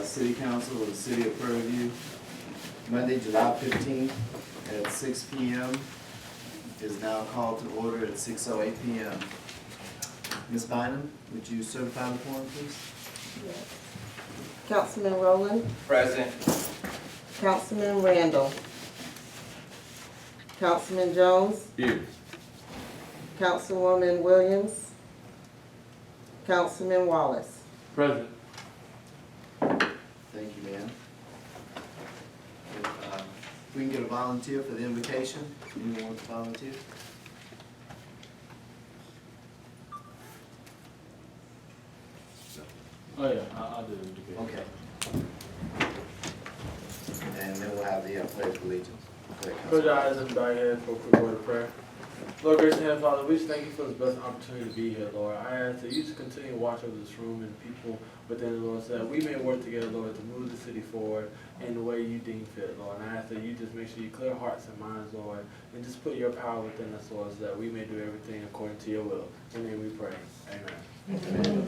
City Council of the City of Prairie, Monday, July 15th at 6 p.m. is now called to order at 6:08 p.m. Ms. Bynum, would you certify the quorum, please? Yes. Councilman Rowland, Present. Councilman Randall, Councilman Jones, Here. Councilwoman Williams, Councilman Wallace. Present. Thank you, ma'am. If we can get a volunteer for the invocation, anyone want to volunteer? Oh yeah, I'll do it. Okay. And then we'll have the pledge of allegiance. Go ahead, Close your Councilman. eyes and bow your head for a quick word of prayer. Lord, gracious Heavenly Father, we just thank you for this blessed opportunity to be here, Lord. I ask that you just continue to watch over this room and people within it, Lord, so that we may work together, Lord, to move the city forward in the way you deem fit, Lord. And I ask that you just make sure you clear hearts and minds, Lord, and just put your power within us, Lord, so that we may do everything according to your will. In your name we pray. Amen.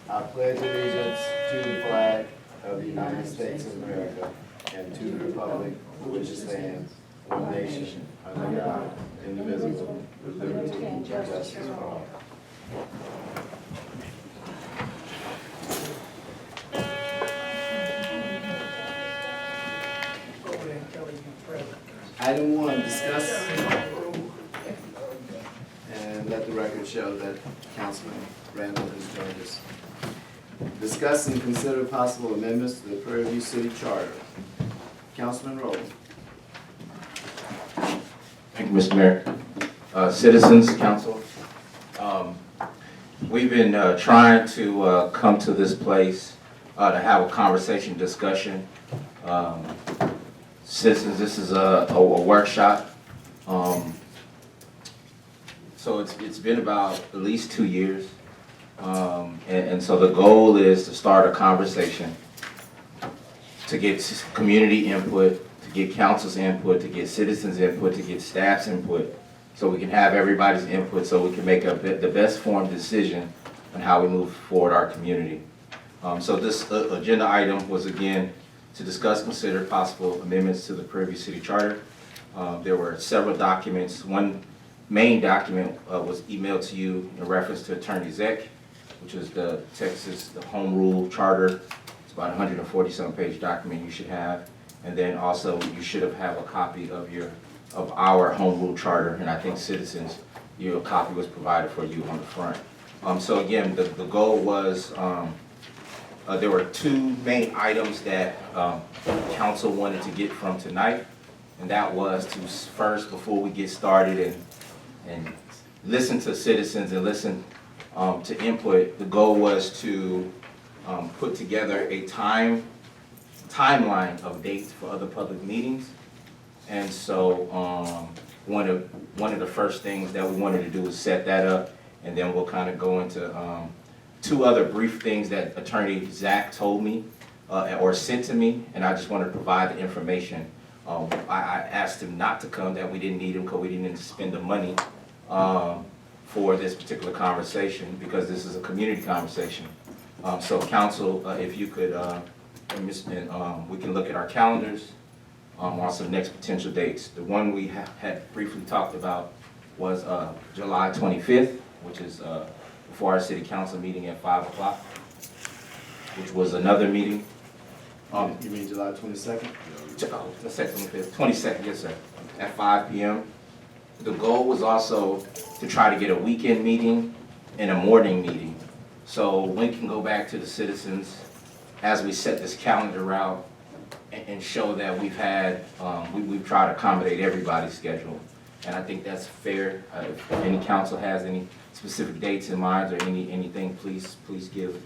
I pledge allegiance to the flag of the United States of America and to the republic for which it stands, one nation, under God, indivisible, with liberty and justice for all. Item 1, discuss and let the record show that Councilman Randall has joined us. Discuss and consider possible amendments to the Prairie View City Charter. Councilman Rowland. Thank you, Mr. Mayor. Citizens, council, we've been trying to come to this place to have a conversation, discussion. Citizens, this is a workshop. So it's been about at least 2 years. And so the goal is to start a conversation, to get community input, to get council's input, to get citizens' input, to get staff's input, so we can have everybody's input so we can make the best formed decision on how we move forward our community. So this agenda item was, again, to discuss, consider possible amendments to the Prairie View City Charter. There were several documents. One main document was emailed to you in reference to Attorney Zeck, which is the Home Rule Charter. It's about a 140-some page document you should have. And then also you should have a copy of our Home Rule Charter, and I think citizens, your copy was provided for you on the front. So again, the goal was, there were two main items that council wanted to get from tonight, and that was to first, before we get started and listen to citizens and listen to input, the goal was to put together a timeline of dates for other public meetings. And so one of the first things that we wanted to do was set that up, and then we'll kind of go into two other brief things that Attorney Zach told me or sent to me, and I just wanted to provide the information. I asked him not to come, that we didn't need him because we didn't need to spend the money for this particular conversation, because this is a community conversation. So council, if you could, we can look at our calendars, also next potential dates. The one we had briefly talked about was July 25th, which is before our city council meeting at 5 o'clock, which was another meeting. You mean July 22nd? Let's say 25th, 22nd, yes sir, at 5 p.m. The goal was also to try to get a weekend meeting and a morning meeting. So we can go back to the citizens as we set this calendar out and show that we've had, we've tried to accommodate everybody's schedule. And I think that's fair. If any council has any specific dates in mind or anything, please give.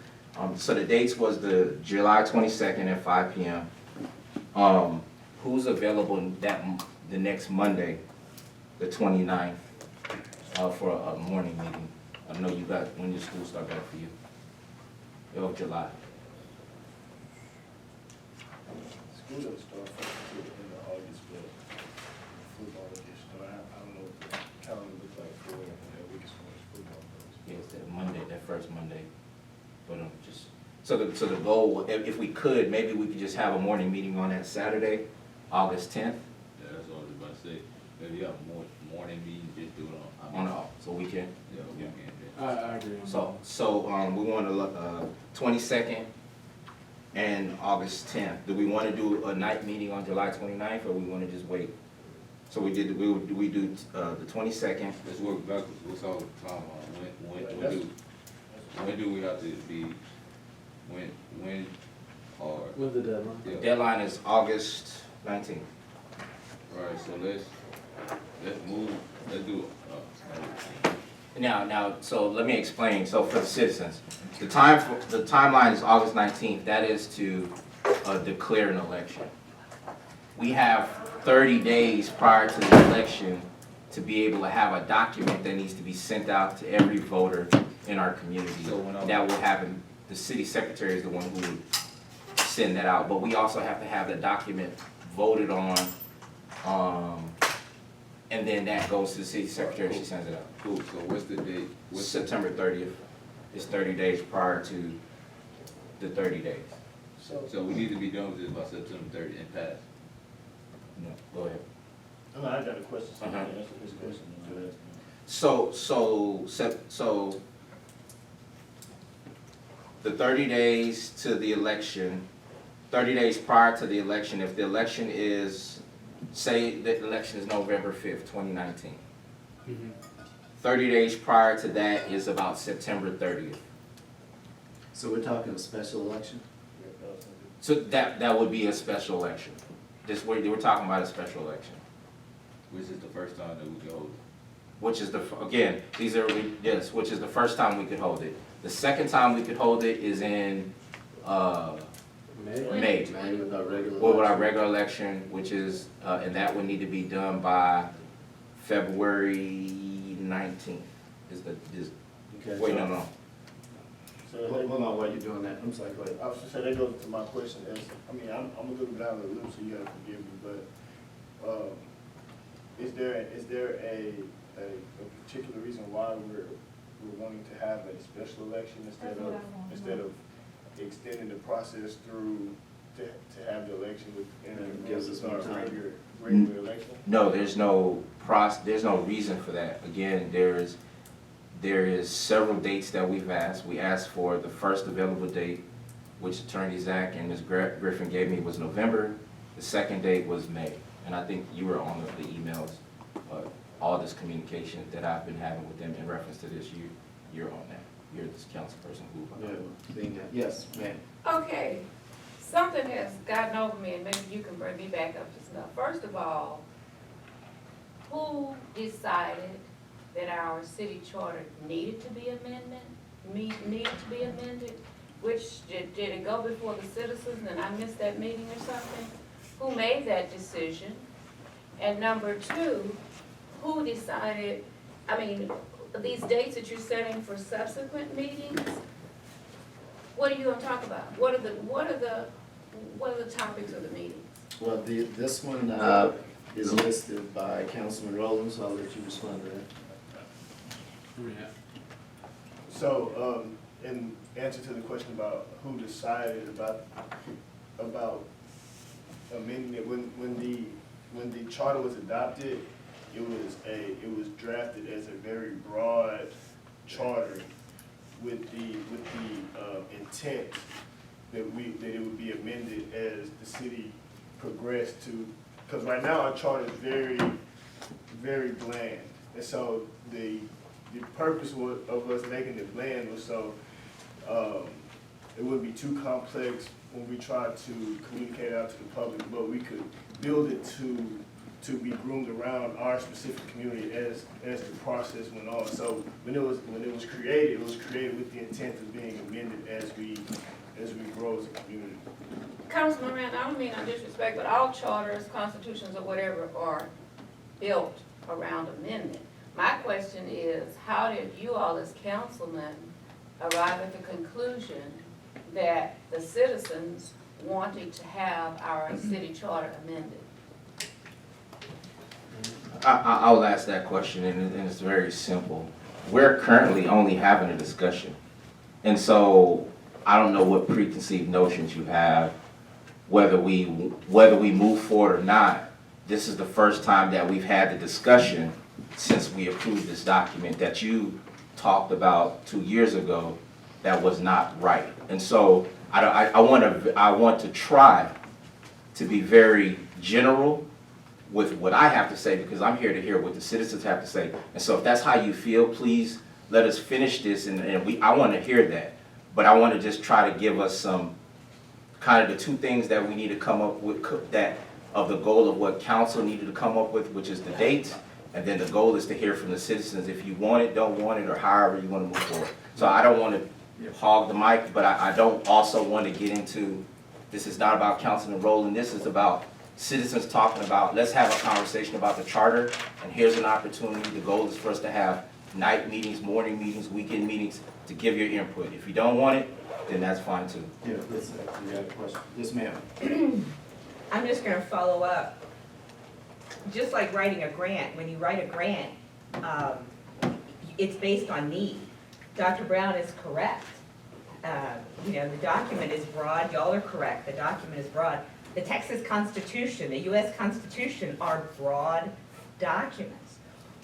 So the dates was the July 22nd at 5 p.m. Who's available the next Monday, the 29th, for a morning meeting? I know you got, when your school start back for you? Of July. School doesn't start until the end of August, but football edition. I don't know what the calendar looks like for that week as far as football goes. Yeah, it's that Monday, that first Monday. But just So the goal, if we could, maybe we could just have a morning meeting on that Saturday, August 10th, Yeah, that's what I was about to say. If you have a morning meeting, just do it on a, so we can. Yeah, we can. I agree on So we want to, 22nd and August 10th. Do we want to do a night meeting on July 29th, or we want to just wait? So we do the 22nd. Let's work backwards. What's our time on when do we have to be, when, or, When's the deadline? yeah. Deadline is August 19th. All right, so let's move, let's do, Now, so let me explain. So for the citizens, the timeline is August 19th. That is to declare an election. We have 30 days prior to the election to be able to have a document that needs to be sent out to every voter in our community. So when That will happen, the city secretary is the one who would send that out. But we also have to have the document voted on, and then that goes to the city secretary, she sends it out. cool, so what's the date? What's September 30th is 30 days prior to the 30 days. So we need to be done with this by September 30th and pass. No, go ahead. No, I got a question, so Uh-huh. answer his question. Go ahead. So the 30 days to the election, 30 days prior to the election, if the election is, say the election is November 5th, 2019. 30 days prior to that is about September 30th. So we're talking a special election? So that would be a special election. We're talking about a special election. Which is the first time that we can hold it. Which is which is the first time we could hold it. The second time we could hold it is in, May. May with our regular. Well, with our election. regular election, which is, and that would need to be done by February 19th. Okay, Wait, so- no. So Hold on, while you're doing that, I'm sorry, go ahead. I was just saying, that goes to my question is, I mean, I'm a little bit out of the loop, so you gotta forgive me, but, is there a particular reason why we're wanting to have a special election instead of extending the process through to have the election within And gives us more time. regular election? No, there's no reason for that. Again, there is several dates that we've asked. We asked for the first available date, which Attorney Zach and Ms. Griffin gave me, was November. The second date was May. And I think you were on the emails, all this communication that I've been having with them in reference to this. You're on that. You're this council person who. Yeah, being that, yes, ma'am. Okay, something has gotten over me, and maybe you can bring me back up to snuff. First of all, who decided that our city charter needed to be amended? Which, did it go before the citizens and I missed that meeting or something? Who made that decision? And number two, who decided, I mean, these dates that you're setting for subsequent meetings, what are you gonna talk about? What are the topics of the meetings? Well, this one is listed by Councilman Rowland, so I'll let you respond to that. So, in answer to the question about who decided about amending it, when the charter was adopted, it was drafted as a very broad charter with the intent that it would be amended as the city progressed to, because right now our charter is very, very bland. And so the purpose of us making it bland was so it wouldn't be too complex when we tried to communicate out to the public, but we could build it to be groomed around our specific community as the process went on. So when it was created with the intent of being amended as we grow as a community. Councilman Rand, I don't mean no disrespect, but all charters, constitutions, or whatever are built around amendment. My question is, how did you all as councilmen arrive at the conclusion that the citizens wanted to have our city charter amended? I'll ask that question, and it's very simple. We're currently only having a discussion. And so I don't know what preconceived notions you have, whether we move forward or not. This is the first time that we've had the discussion since we approved this document that you talked about 2 years ago that was not right. And so I want to try to be very general with what I have to say, because I'm here to hear what the citizens have to say. And so if that's how you feel, please let us finish this, and I want to hear that. But I want to just try to give us some, kind of the two things that we need to come up with, that of the goal of what council needed to come up with, which is the dates, and then the goal is to hear from the citizens if you want it, don't want it, or however you want to move forward. So I don't want to hog the mic, but I don't also want to get into, this is not about Councilman Rowland, this is about citizens talking about, let's have a conversation about the charter, and here's an opportunity. The goal is for us to have night meetings, morning meetings, weekend meetings, to give your input. If you don't want it, then that's fine too. Yeah, listen, you got a question? Yes, ma'am. I'm just gonna follow up. Just like writing a grant, when you write a grant, it's based on need. Dr. Brown is correct. The document is broad, y'all are correct, the document is broad. The Texas Constitution, the US Constitution are broad documents.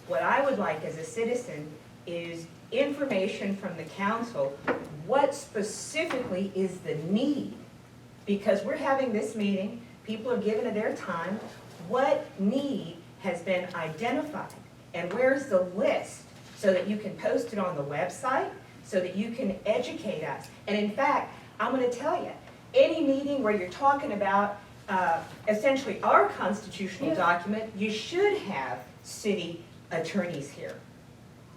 What I would like as a citizen is information from the council, what specifically is the need? Because we're having this meeting, people are giving it their time, what need has been identified? And where's the list so that you can post it on the website, so that you can educate us? And in fact, I'm gonna tell you, any meeting where you're talking about essentially our constitutional document, you should have city attorneys here.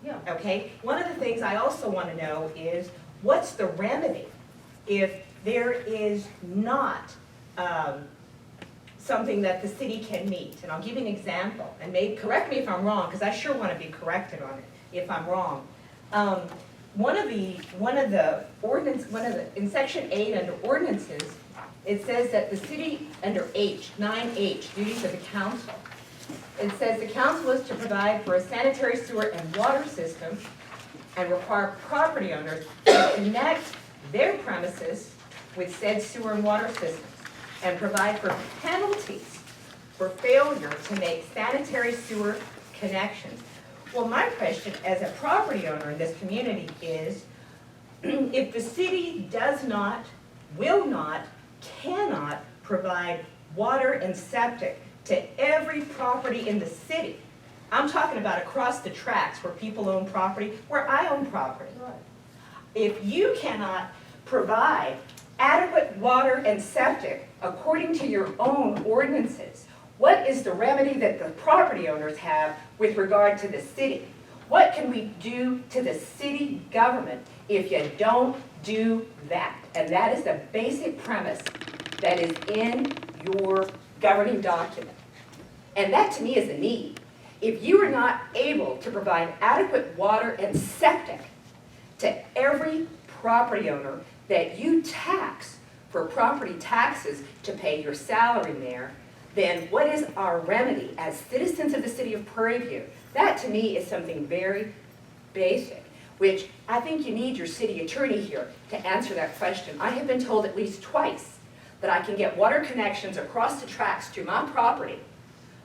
Yeah. Okay? One of the things I also want to know is, what's the remedy if there is not something that the city can meet? And I'll give you an example, and correct me if I'm wrong, because I sure want to be corrected on it if I'm wrong. In section 8 under ordinances, it says that the city, under 9H, duties of the council, it says the council is to provide for a sanitary sewer and water system and require property owners to connect their premises with said sewer and water systems and provide for penalties for failure to make sanitary sewer connections. Well, my question as a property owner in this community is, if the city does not, will not, cannot provide water and septic to every property in the city, I'm talking about across the tracks where people own property, where I own property. If you cannot provide adequate water and septic according to your own ordinances, what is the remedy that the property owners have with regard to the city? What can we do to the city government if you don't do that? And that is the basic premise that is in your governing document. And that to me is a need. If you are not able to provide adequate water and septic to every property owner that you tax for property taxes to pay your salary there, then what is our remedy as citizens of the city of Prairie View? That to me is something very basic, which I think you need your city attorney here to answer that question. I have been told at least twice that I can get water connections across the tracks to my property,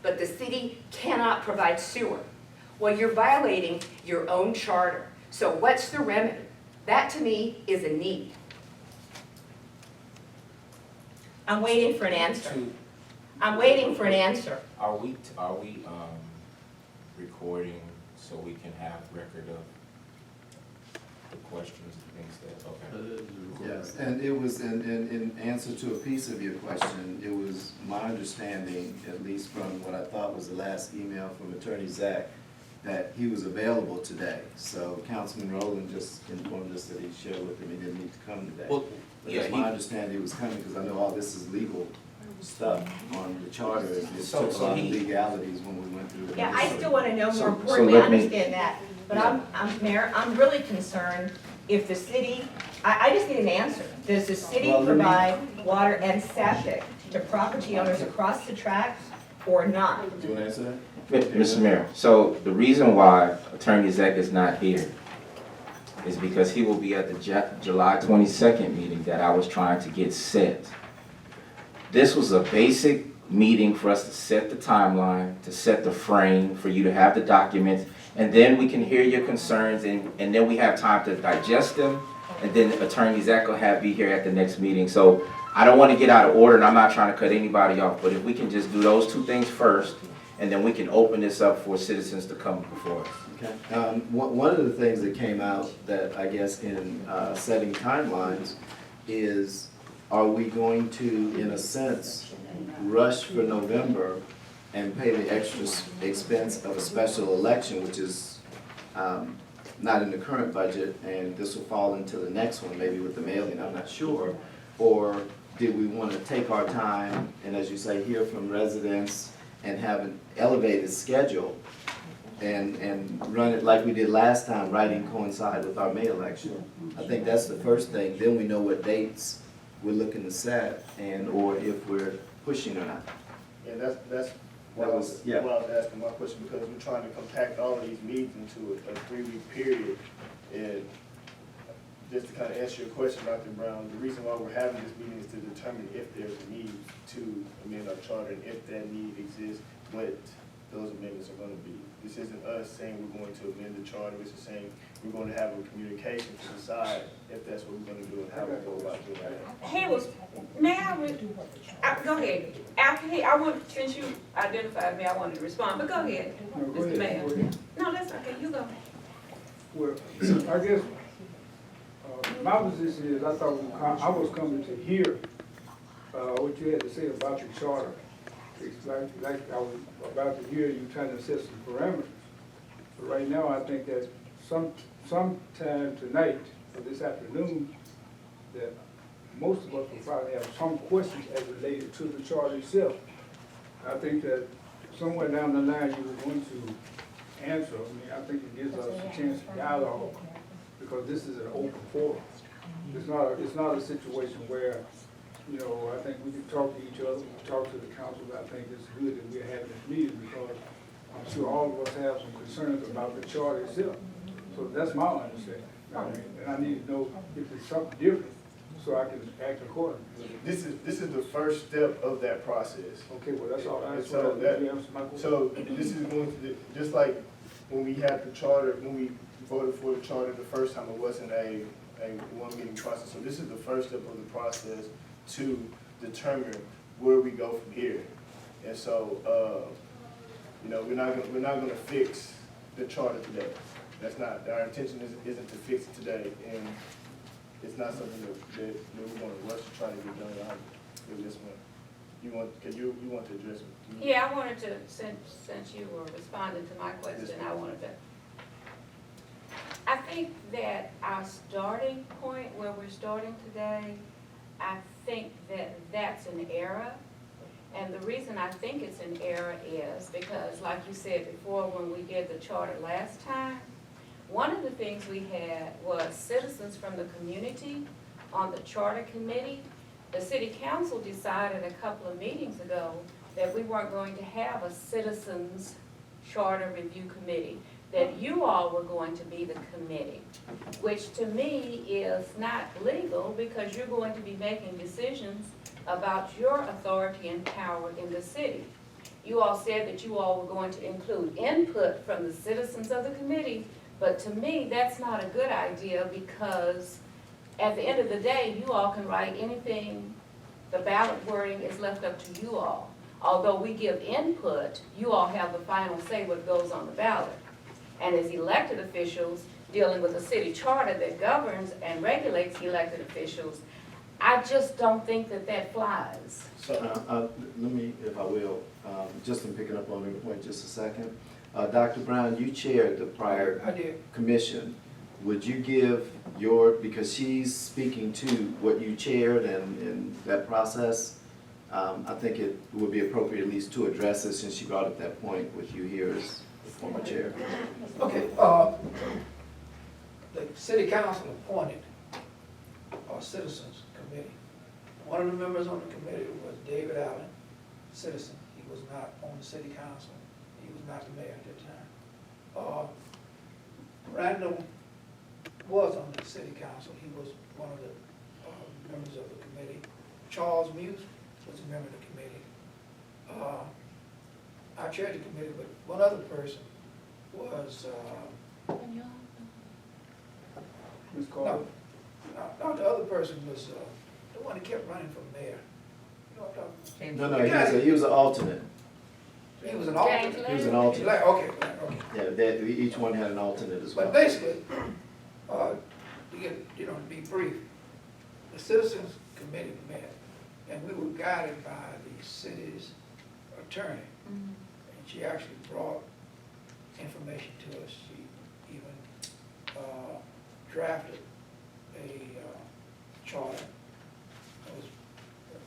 but the city cannot provide sewer. Well, you're violating your own charter. So what's the remedy? That to me is a need. I'm waiting for an answer. I'm waiting for an answer. Are we recording so we can have record of the questions and things that, okay? Yes, and it was in answer to a piece of your question, it was my understanding, at least from what I thought was the last email from Attorney Zach, that he was available today. So Councilman Rowland just informed us that he shared with him he didn't need to come today. Well, But yeah, it's my understanding he was coming, because I know all this is legal stuff on the charter. It took a lot of legalities when we went through it. Yeah, I still want to know, So more importantly, I let me- understand that, but Mayor, I'm really concerned if the city, I just need an answer. Does the city Well, let me- provide water and septic to property owners across the tracks or not? Do you want to answer that? Mr. Mayor, so the reason why Attorney Zach is not here is because he will be at the July 22nd meeting that I was trying to get set. This was a basic meeting for us to set the timeline, to set the frame, for you to have the documents, and then we can hear your concerns, and then we have time to digest them, and then Attorney Zach will be here at the next meeting. So I don't want to get out of order, and I'm not trying to cut anybody off, but if we can just do those two things first, and then we can open this up for citizens to come before us. Okay. One of the things that came out that I guess in setting timelines is, are we going to, in a sense, rush for November and pay the extra expense of a special election, which is not in the current budget, and this will fall into the next one, maybe with the mailing, I'm not sure. Or did we want to take our time and, as you say, hear from residents and have an elevated schedule and run it like we did last time, right in coincide with our May election? I think that's the first thing. Then we know what dates we're looking to set, and or if we're pushing or not. Yeah, that's why I That was, was- yeah. why I was asking my question, because we're trying to compact all of these meetings into a 3-week period. And just to kind of answer your question, Dr. Brown, the reason why we're having this meeting is to determine if there's a need to amend our charter, and if that need exists, what those amendments are gonna be. This isn't us saying we're going to amend the charter, this is saying we're going to have a communication to decide if that's what we're gonna do and how we go about doing that. He was, may I, go ahead. After I want, since you identified me, I wanted to respond, but go ahead, Mr. Mayor. No, that's okay, you go. Well, I guess, my position is, I thought I was coming to hear, what you had to say about the charter. It's like I was about to hear you trying to set some parameters. But right now, I think that sometime tonight, or this afternoon, that most of us will probably have some questions as related to the charter itself. I think that somewhere down the line, you were going to answer. I mean, I think it gives us a chance to dialogue, because this is an open forum. It's not a situation where, you know, I think we can talk to each other, we can talk to the council. I think it's good that we're having this meeting, because I'm sure all of us have some concerns about the charter itself. So that's my understanding. I mean, and I need to know if it's something different, so I can act accordingly. This is the first step of that process. Okay, well, that's all. That's So what that- you answer my question. So this is going to, just like when we had the charter, when we voted for the charter the first time, it wasn't a one-meeting process. So this is the first step of the process to determine where we go from here. And so, you know, we're not gonna fix the charter today. That's not, our intention isn't to fix it today, and it's not something that we're gonna rush to try to get done with this one. You want to address it? Yeah, I wanted to, since you were responding to my question, I wanted to, I think that our starting point, where we're starting today, I think that that's an error. And the reason I think it's an error is because, like you said before, when we did the charter last time, one of the things we had was citizens from the community on the charter committee. The city council decided a couple of meetings ago that we weren't going to have a citizens charter review committee, that you all were going to be the committee, which to me is not legal, because you're going to be making decisions about your authority and power in the city. You all said that you all were going to include input from the citizens of the committee, but to me, that's not a good idea, because at the end of the day, you all can write anything. The ballot wording is left up to you all. Although we give input, you all have the final say what goes on the ballot. And as elected officials, dealing with a city charter that governs and regulates elected officials, I just don't think that that flies. So, let me, if I will, just in picking up on your point just a second. Dr. Brown, you chaired the prior commission. Would you give your, because she's speaking to what you chaired and that process, I think it would be appropriate at least to address it, since she brought up that point with you here as the former chair. Okay, the city council appointed a citizens committee. One of the members on the committee was David Allen, citizen. He was not on the city council. He was not the mayor at that time. Randall was on the city council. He was one of the members of the committee. Charles Muse was a member of the committee. I chaired the committee, but one other person was, Ms. Carter? no, the other person was the one that kept running for mayor. You know what I'm talking James. No, he was an alternate. about? He was an alternate. He was an alternate. Okay. Yeah, each one had an alternate as well. But basically, to get, to be brief, the citizens committee met, and we were guided by the city's attorney. And she actually brought information to us. She even drafted a charter that was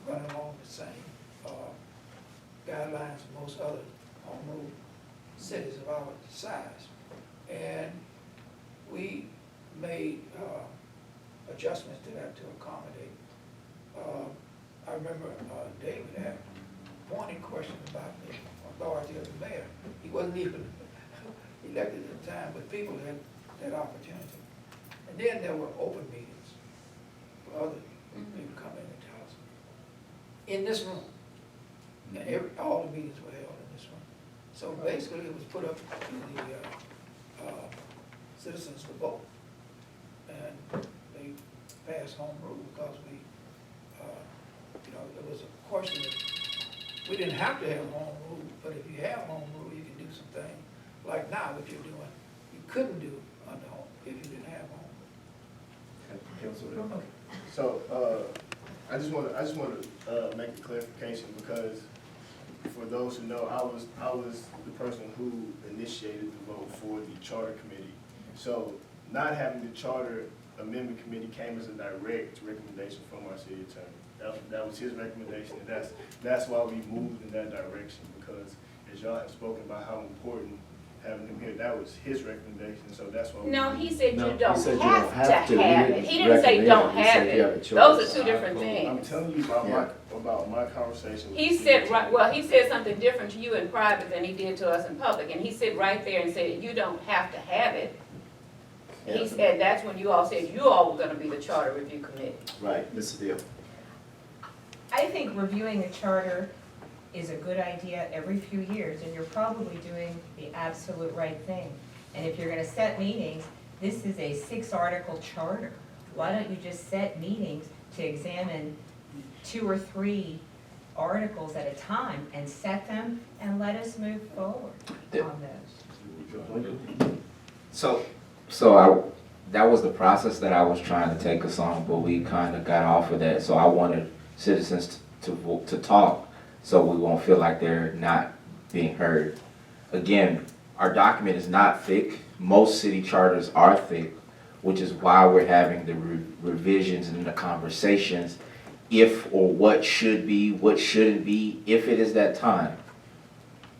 running along the same guidelines as most other home rule cities of our size. And we made adjustments to that to accommodate. I remember David had pointing questions about the authority of the mayor. He wasn't even elected at the time, but people had that opportunity. And then there were open meetings for other people to come in and tell us. In this room. And all the meetings were held in this room. So basically, it was put up to the citizens to vote. And they passed home rule because there was a question that we didn't have to have home rule, but if you have home rule, you can do some things. Like now, what you're doing, you couldn't do under home if you didn't have home rule. So, I just want to make a clarification because for those who know, I was the person who initiated the vote for the charter committee. So not having the charter amendment committee came as a direct recommendation from our city attorney. That was his recommendation, and that's why we moved in that direction, because as y'all have spoken about how important having them here, that was his recommendation, so that's why. No, he said No, you he don't said you have don't have to to. have it. He didn't say don't He have said you have a it. choice. Those are two different I'm things. telling you about my conversation. with He the said, city right, attorney. well, he said something different to you in private than he did to us in public, and he said right there and said, you don't have to have it. He said, that's when you all said you all were gonna be the charter review committee. Right, Mr. Deal. I think reviewing a charter is a good idea every few years, and you're probably doing the absolute right thing. And if you're gonna set meetings, this is a 6-article charter. Why don't you just set meetings to examine 2 or 3 articles at a time and set them and let us move forward on those? So that was the process that I was trying to take us on, but we kind of got off of that. So I wanted citizens to talk, so we won't feel like they're not being heard. Again, our document is not thick. Most city charters are thick, which is why we're having the revisions and the conversations, if or what should be, what shouldn't be, if it is that time.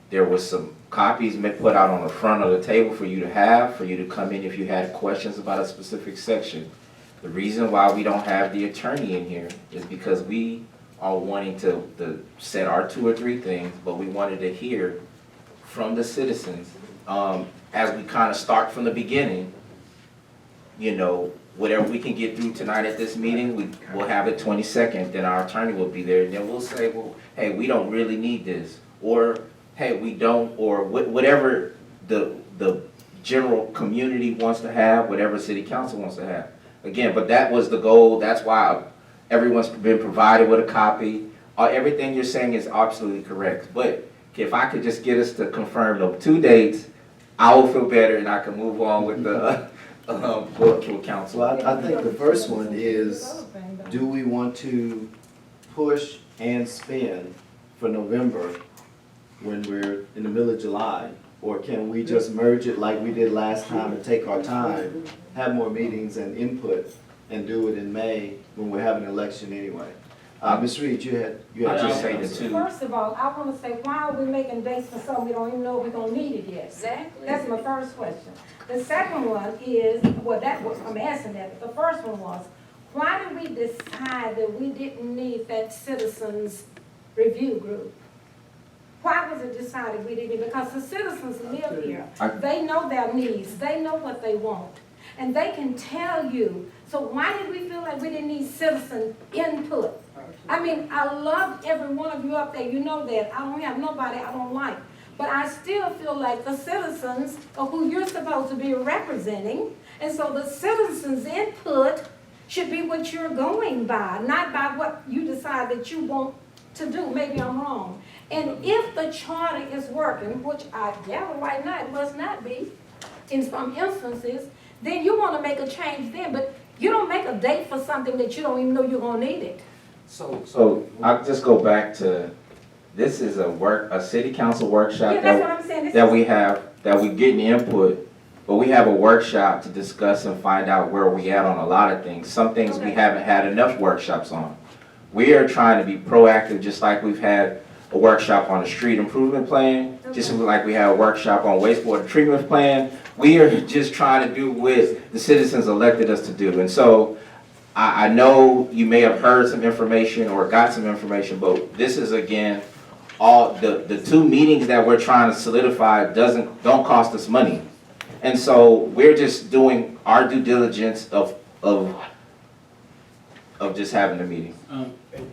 There was some copies put out on the front of the table for you to have, for you to come in if you had questions about a specific section. The reason why we don't have the attorney in here is because we are wanting to set our 2 or 3 things, but we wanted to hear from the citizens as we kind of start from the beginning. Whatever we can get through tonight at this meeting, we'll have it 22nd, then our attorney will be there, and then we'll say, well, hey, we don't really need this, or hey, we don't, or whatever the general community wants to have, whatever city council wants to have. Again, but that was the goal. That's why everyone's been provided with a copy. Everything you're saying is absolutely correct. But if I could just get us to confirm the 2 dates, I will feel better and I can move on with the board council. Well, I think the first one is, do we want to push and spend for November when we're in the middle of July? Or can we just merge it like we did last time and take our time, have more meetings and input, and do it in May when we're having an election anyway? Ms. Reed, you had just say the something. 2. First of all, I want to say, why are we making dates for something we don't even know we're going to need it yet? Exactly. That's my first question. The second one is, I'm asking that, but the first one was, why did we decide that we didn't need that citizens review group? Why was it decided we didn't? Because the citizens live here. They know their needs. They know what they want. and they can tell you. So why did we feel like we didn't need citizen input? I mean, I love every one of you up there, you know that. I don't have nobody I don't like. But I still feel like the citizens are who you're supposed to be representing. And so the citizens' input should be what you're going by, not by what you decide that you want to do. Maybe I'm wrong. And if the charter is working, which I gather right now it must not be in some instances, then you want to make a change then. But you don't make a date for something that you don't even know you're going to need it. So I'll just go back to, this is a city council workshop Yeah, that's what I'm saying. This that is- we have, that we getting input, but we have a workshop to discuss and find out where we at on a lot of things. Some things we Okay. haven't had enough workshops on. We are trying to be proactive, just like we've had a workshop on the street improvement plan, just like we had a workshop on wastewater treatment plan. We are just trying to do what the citizens elected us to do. And so I know you may have heard some information or got some information, but this is, again, all the 2 meetings that we're trying to solidify don't cost us money. And so we're just doing our due diligence of just having a meeting.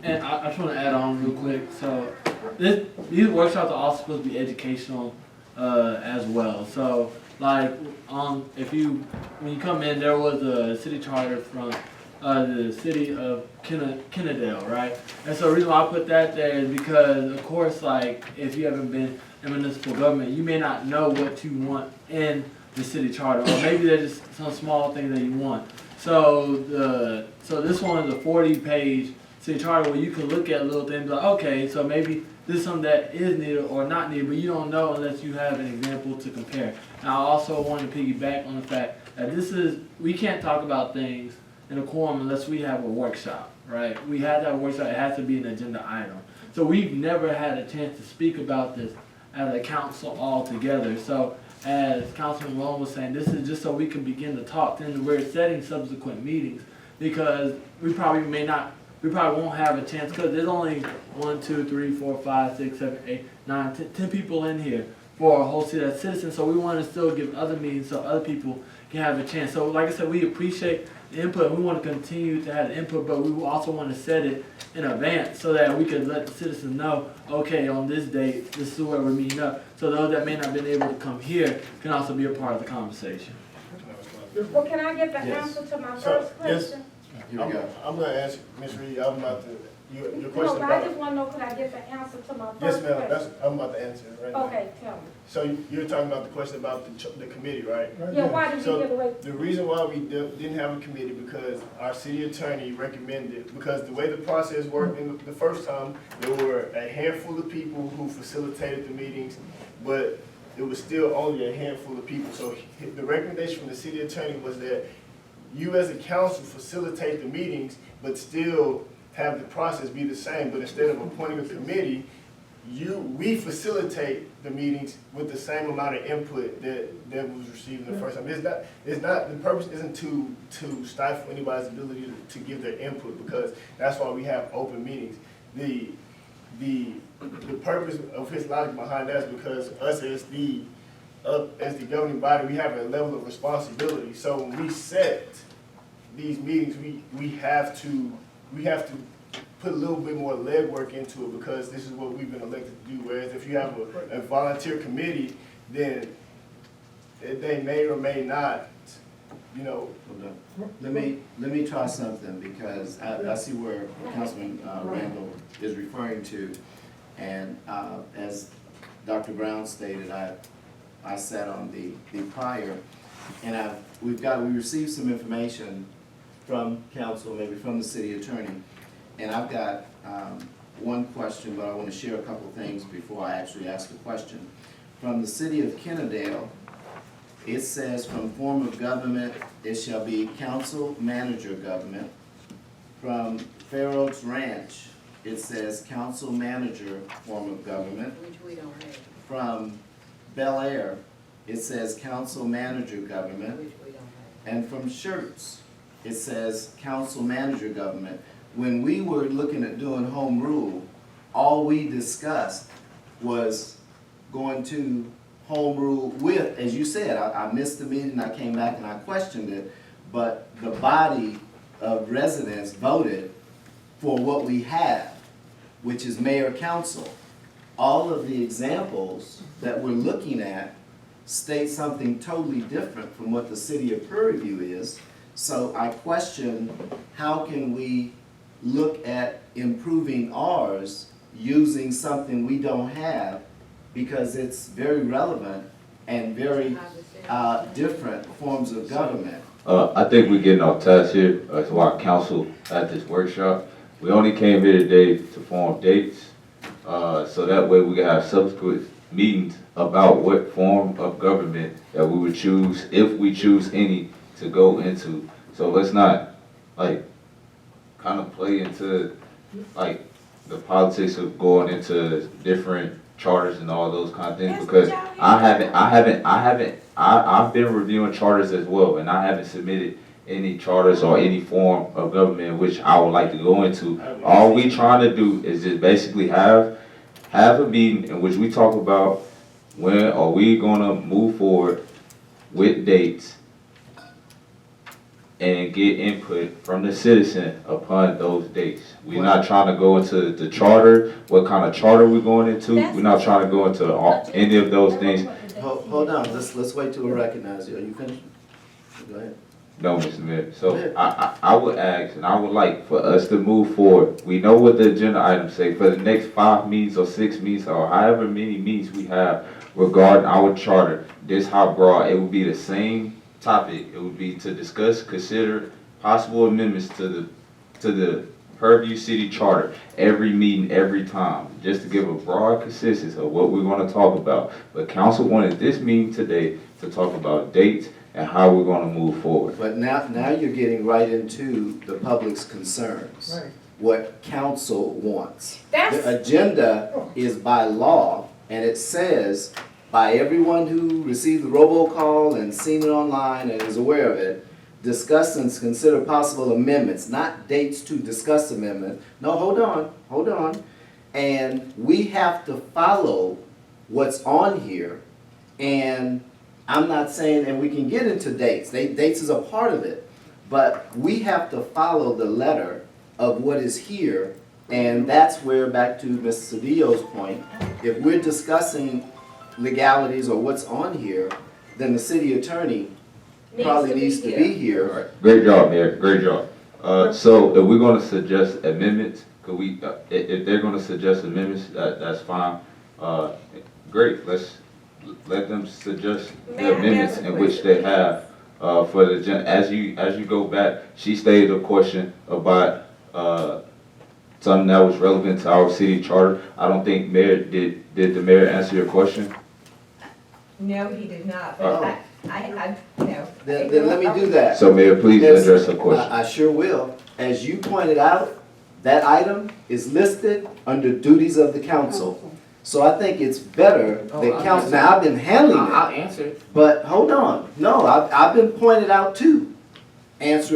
And I just want to add on real quick. So these workshops are also supposed to be educational as well. So like when you come in, there was a city charter from the city of Kennedale, right? And so the reason why I put that there is because, of course, like if you haven't been in municipal government, you may not know what you want in the city charter, or maybe there's just some small thing that you want. So this one is a 40-page city charter where you can look at little things like, okay, so maybe this is something that is needed or not needed, but you don't know unless you have an example to compare. And I also want to piggyback on the fact that we can't talk about things in a quorum unless we have a workshop, right? We have to have a workshop, it has to be an agenda item. So we've never had a chance to speak about this as a council all together. So as Councilman Long was saying, this is just so we can begin to talk. Then we're setting subsequent meetings because we probably won't have a chance because there's only 1, 2, 3, 4, 5, 6, 7, 8, 9, 10 people in here for a whole city of citizens. So we want to still give other meetings so other people can have a chance. So like I said, we appreciate the input. We want to continue to have the input, but we also want to set it in advance so that we can let the citizens know, okay, on this date, this is where we're meeting up. So those that may not have been able to come here can also be a part of the conversation. Well, can I get the Yes. answer to my So, first yes. question? Here we go. I'm gonna ask Ms. Reed, I'm about to, your No, question but I about. just want to know, could I get the answer to my Yes, first ma'am, question? I'm about to answer it right now. Okay, tell me. So you're talking about the question about the committee, right? Yeah, why did we So give away? the reason why we didn't have a committee because our city attorney recommended, because the way the process worked in the first time, there were a handful of people who facilitated the meetings, but it was still only a handful of people. So the recommendation from the city attorney was that you as a council facilitate the meetings, but still have the process be the same, but instead of appointing a committee, we facilitate the meetings with the same amount of input that was received in the first time. It's not, the purpose isn't to stifle anybody's ability to give their input, because that's why we have open meetings. The purpose of his logic behind that is because us as the governing body, we have a level of responsibility. So when we set these meetings, we have to put a little bit more legwork into it, because this is what we've been elected to do. Whereas if you have a volunteer committee, then they may or may not, you know. Let me try something, because I see where Councilman Randall is referring to. And as Dr. Brown stated, I sat on the prior, and we received some information from council, maybe from the city attorney. And I've got one question, but I want to share a couple things before I actually ask the question. From the city of Kennedale, it says, from form of government, it shall be council manager government. From Fair Oaks Ranch, it says council manager form of government. Which we don't have, From Bel Air, it says council manager government. which we don't have. And from Schertz, it says council manager government. When we were looking at doing home rule, all we discussed was going to home rule with, as you said, I missed the meeting, I came back and I questioned it, but the body of residents voted for what we have, which is mayor council. All of the examples that we're looking at state something totally different from what the city of Prairie View is. So I question, how can we look at improving ours using something we don't have, because it's very relevant and very different forms of government. I think we're getting off task here. That's why council at this workshop. We only came here today to form dates, so that way we can have subsequent meetings about what form of government that we would choose, if we choose any, to go into. So let's not, like, kind of play into, like, the politics of going into different charters and all those kind of things, because I've been reviewing charters as well, and I haven't submitted any charters or any form of government which I would like to go into. All we trying to do is just basically have a meeting in which we talk about when are we gonna move forward with dates and get input from the citizen upon those dates. We're not trying to go into the charter, what kind of charter we're going into. We're not trying to go into any of those things. Hold on, let's wait till we recognize you. Are you finished? Go ahead. No, Mr. Mayor. So I would ask, and I would like for us to move forward. We know what the agenda items say for the next 5 meetings or 6 meetings or however many meetings we have regarding our charter. This how broad, it would be the same topic. It would be to discuss, consider possible amendments to the Purview City Charter every meeting, every time, just to give a broad consensus of what we're going to talk about. But council wanted this meeting today to talk about dates and how we're going to move forward. But now you're getting right into the public's concerns. Right. What council wants. That's- The agenda is by law, and it says by everyone who received the robocall and seen it online and is aware of it, discuss and consider possible amendments, not dates to discuss amendment. No, hold on. And we have to follow what's on here, and I'm not saying, and we can get into dates, dates is a part of it, but we have to follow the letter of what is here, and that's where, back to Ms. Cedillo's point, if we're discussing legalities or what's on here, then the city attorney probably needs to be here. All right. Great job, Mayor. Great job. So if we're going to suggest amendments, could we? If they're going to suggest amendments, that's fine. Great. Let's let them suggest the amendments in which they have for the agenda. As you go back, she stated a question about something that was relevant to our city charter. I don't think Mayor did the mayor answer your question? No, he did not, Oh. but no. Then let me do that. So Mayor, please address the question. I sure will. As you pointed out, that item is listed under duties of the council. So I think it's better that council, now I've been handling it. I'll answer it. But hold on, no, I've been pointed out too. Answer it